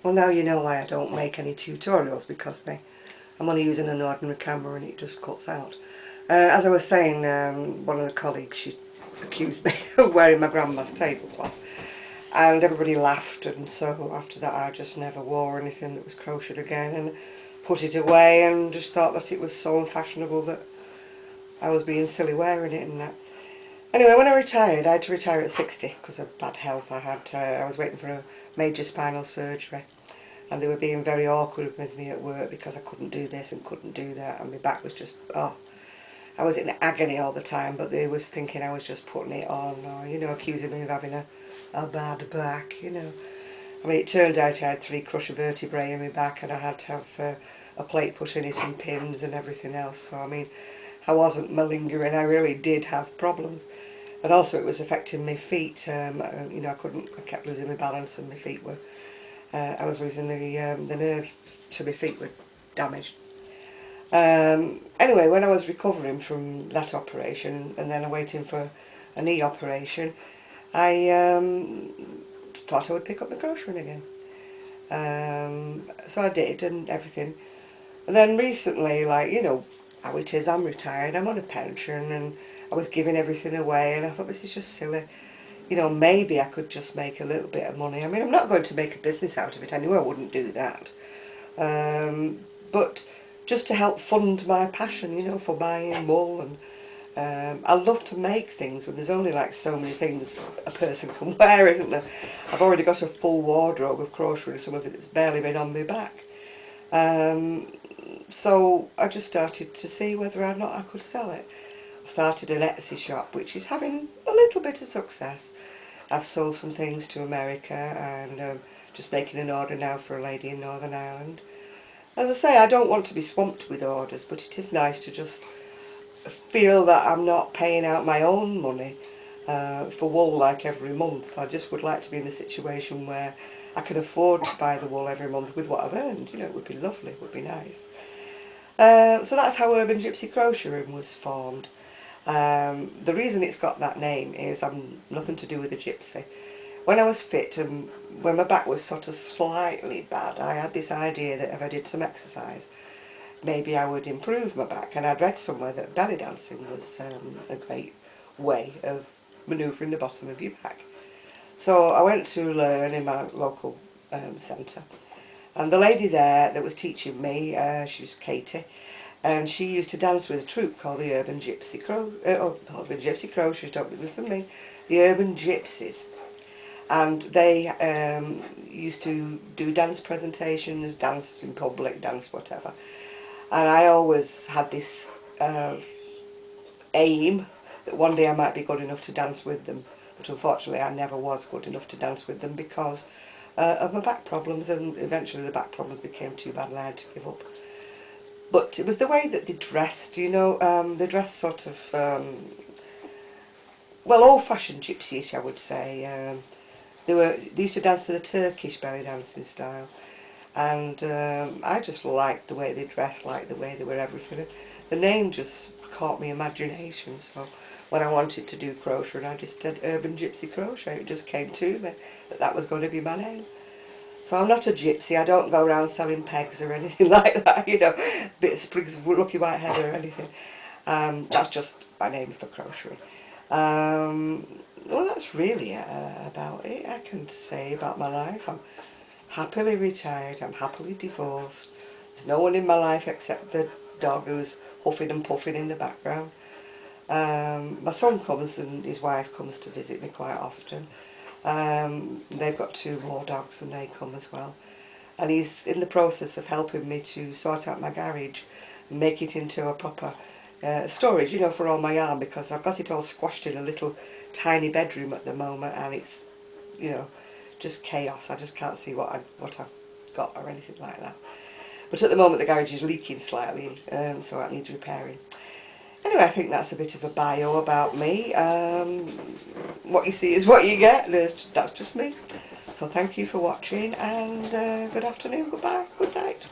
Well, now you know why I don't make any tutorials, because I'm only using an ordinary camera and it just cuts out. As I was saying, one of the colleagues, she accused me of wearing my grandma's tablecloth, and everybody laughed, and so after that I just never wore anything that was crocheted again and put it away, and just thought that it was so unfashionable that I was being silly wearing it and that. Anyway, when I retired, I had to retire at 60 because of bad health. I was waiting for a major spinal surgery, and they were being very awkward with me at work because I couldn't do this and couldn't do that, and my back was just, I was in agony all the time, but they was thinking I was just putting it on, or, you know, accusing me of having a bad back, you know. I mean, it turned out I had 3 crusher vertebrae in my back, and I had to have a plate put in it and pins and everything else. So, I mean, I wasn't malingering, I really did have problems. And also it was affecting my feet, you know, I kept losing my balance, and my feet were, I was losing the nerve to my feet were damaged. Anyway, when I was recovering from that operation and then waiting for a knee operation, I thought I would pick up my crocheting again. So I did, and everything. And then recently, like, you know how it is, I'm retired, I'm on a pension, and I was giving everything away, and I thought, this is just silly. You know, maybe I could just make a little bit of money. I mean, I'm not going to make a business out of it, I knew I wouldn't do that. But just to help fund my passion, you know, for buying wool, and I love to make things when there's only like so many things a person can wear, isn't there? I've already got a full wardrobe of crochet, some of it that's barely been on my back. So I just started to see whether or not I could sell it. I started an Etsy shop, which is having a little bit of success. I've sold some things to America, and just making an order now for a lady in Northern Ireland. As I say, I don't want to be swamped with orders, but it is nice to just feel that I'm not paying out my own money for wool like every month. I just would like to be in a situation where I can afford to buy the wool every month with what I've earned. You know, it would be lovely, it would be nice. So that's how Urban Gypsy Crochet was formed. The reason it's got that name is I'm nothing to do with a gypsy. When I was fit and when my back was sort of slightly bad, I had this idea that if I did some exercise, maybe I would improve my back. And I'd read somewhere that belly dancing was a great way of manoeuvring the bottom of your back. So I went to learn in my local centre. And the lady there that was teaching me, she was Katie, and she used to dance with a troupe called the Urban Gypsy Urban Gypsy Crochet, don't listen to me, the Urban Gypsies. And they used to do dance presentations, dance in public, dance whatever. And I always had this aim that one day I might be good enough to dance with them. But unfortunately I never was good enough to dance with them because of my back problems, and eventually the back problems became too bad and I had to give up. But it was the way that they dressed, you know, they dressed sort of, well, old-fashioned gypsyish, I would say. They used to dance to the Turkish belly dancing style, and I just liked the way they dressed, liked the way they were everything. The name just caught my imagination, so when I wanted to do crochet, I just said Urban Gypsy Crochet. It just came to me that that was going to be my name. So I'm not a gypsy, I don't go around selling pegs or anything like that, you know, bit of sprigs of lucky white heather or anything. That's just my name for crocheting. Well, that's really about it I can say about my life. I'm happily retired, I'm happily divorced. There's no one in my life except the dog who's huffing and puffing in the background. My son comes and his wife comes to visit me quite often. They've got 2 more dogs and they come as well. And he's in the process of helping me to sort out my garage and make it into a proper storage, you know, for all my yarn, because I've got it all squashed in a little tiny bedroom at the moment, and it's, you know, just chaos. I just can't see what I've got or anything like that. But at the moment the garage is leaking slightly, so that needs repairing. Anyway, I think that's a bit of a bio about me. What you see is what you get. That's just me. So thank you for watching, and good afternoon, goodbye, good night.